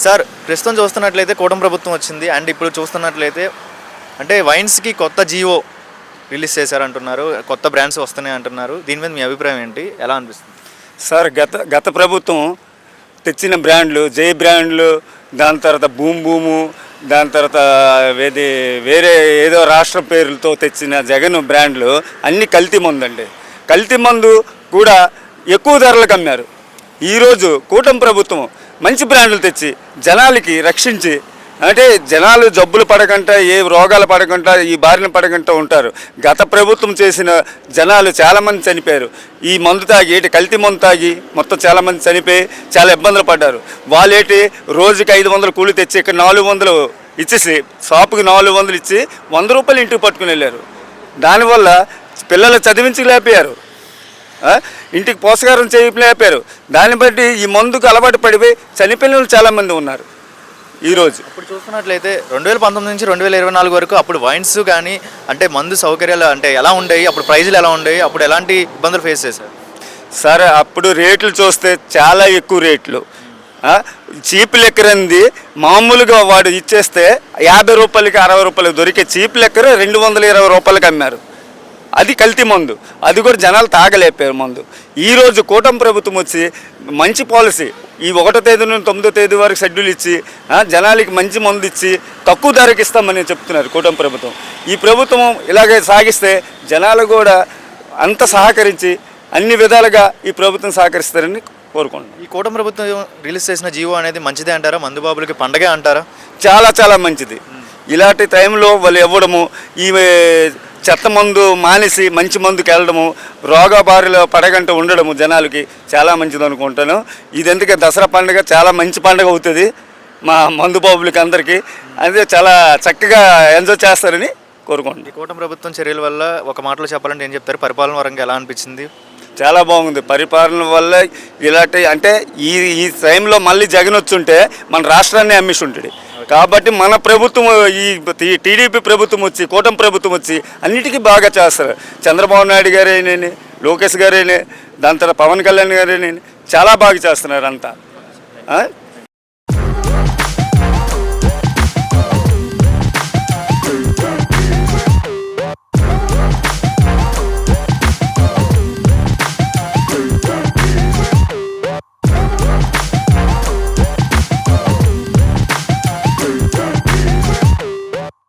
Sir ప్రస్తుతం చూస్తున్నట్లయితే కూటమి ప్రభుత్వం వచ్చింది అండ్ ఇప్పుడు చూస్తున్నట్లయితే అంటే వైన్స్కి కొత్త జియో రిలీజ్ చేశారంటున్నారు, కొత్త బ్రాండ్స్ వస్తున్నాయి అంటున్నారు. దీని మీద మీ అభిప్రాయం ఏంటి, ఎలా అనిపిస్తుంది? సార్ గత ప్రభుత్వం తెచ్చిన బ్రాండ్లు, జై బ్రాండ్లు, దాని తర్వాత భూము, దాని తర్వాత వేరే ఏదో రాష్ట్ర పేర్లతో తెచ్చిన జగన్ బ్రాండ్లు అన్నీ కల్తీ మందు అండి. కల్తీ మందు కూడా ఎక్కువ ధరలకు అమ్మారు. ఈరోజు కూటమి ప్రభుత్వం మంచి బ్రాండ్లు తెచ్చి జనాలకి రక్షించి, అంటే జనాలు జబ్బులు పడకుండా, ఏ రోగాలు పడకుండా, ఈ బారిన పడకుండా ఉంటారు. గత ప్రభుత్వం చేసిన జనాలు చాలామంది చనిపోయారు. ఈ మందు తాగి, కల్తీ మందు తాగి మొత్తం చాలామంది చనిపోయి చాలా ఇబ్బందులు పడ్డారు. వాళ్ళేటి రోజుకి 500 కూలి తెచ్చి ఇక్కడ 400 ఇచ్చేసి, షాపుకి 400 ఇచ్చి 100 రూపాయలు ఇంటికి పట్టుకుని వెళ్ళారు. దానివల్ల పిల్లలు చదివించలేకపోయారు, ఇంటికి పోషకారం చేయలేకపోయారు. దాన్ని బట్టి ఈ మందుకు అలవాటు పడిపోయి చనిపోయిన వాళ్ళు చాలామంది ఉన్నారు. ఈరోజు ఇప్పుడు చూస్తున్నట్లయితే 2019 నుంచి 2024 వరకు అప్పుడు వైన్స్ కానీ అంటే మందు సౌకర్యాలు అంటే ఎలా ఉండేవి, అప్పుడు ప్రైజులు ఎలా ఉండేవి, అప్పుడు ఎలాంటి ఇబ్బందులు ఫేస్ చేశారు? సరే, అప్పుడు రేట్లు చూస్తే చాలా ఎక్కువ రేట్లు. చీప్ లెక్కర్ అంది మామూలుగా వాడు ఇచ్చేస్తే 50 రూపాయలకి 60 రూపాయలకి దొరికే చీప్ లెక్కర్ 220 రూపాయలకి అమ్మారు. అది కల్తీ మందు. అది కూడా జనాలు తాగలేపారు మందు. ఈరోజు కూటమి ప్రభుత్వం వచ్చి మంచి పాలసీ, ఈ 1వ తేదీ నుండి 9వ తేదీ వరకు షెడ్యూల్ ఇచ్చి జనాలకి మంచి మందు ఇచ్చి తక్కువ ధరకి ఇస్తామని చెప్తున్నారు కూటమి ప్రభుత్వం. ఈ ప్రభుత్వం ఇలాగే సాగిస్తే జనాలు కూడా అంత సహకరించి అన్ని విధాలుగా ఈ ప్రభుత్వం సహకరిస్తారని కోరుకుంటున్నాం. ఈ కూటమి ప్రభుత్వం రిలీజ్ చేసిన జియో అనేది మంచిదే అంటారా? మందుబాబులకి పండగే అంటారా? చాలా చాలా మంచిది. ఇలాంటి టైంలో వాళ్ళు ఇవ్వడము, ఈ చెత్త మందు మానేసి మంచి మందుకి వెళ్ళడము, రోగ బారిలో పడగంట ఉండడము జనాలకి చాలా మంచిది అనుకుంటాను. ఇది ఎందుకే దసరా పండుగ చాలా మంచి పండుగ అవుతుంది మా మందు బాబులకి అందరికీ. అదే చాలా చక్కగా ఎంజాయ్ చేస్తారని కోరుకుంటున్నాను. ఈ కూటమి ప్రభుత్వం చర్యల వల్ల ఒక మాటలో చెప్పాలంటే ఏం చెప్తారు? పరిపాలన పరంగా ఎలా అనిపించింది? చాలా బాగుంది. పరిపాలన వల్ల ఇలాంటి అంటే ఈ టైంలో మళ్ళీ జగన్ వచ్చుంటే మన రాష్ట్రాన్ని అమ్మేసి ఉంటాడు. కాబట్టి మన ప్రభుత్వం, ఈ టీడీపీ ప్రభుత్వం వచ్చి, కూటమి ప్రభుత్వం వచ్చి అన్నిటికీ బాగా చేస్తారు. చంద్రబాబు నాయుడు గారేనే, లోకేష్ గారేనే, దాని తర్వాత పవన్ కళ్యాణ్ గారేనే చాలా బాగా చేస్తున్నారు అంతా.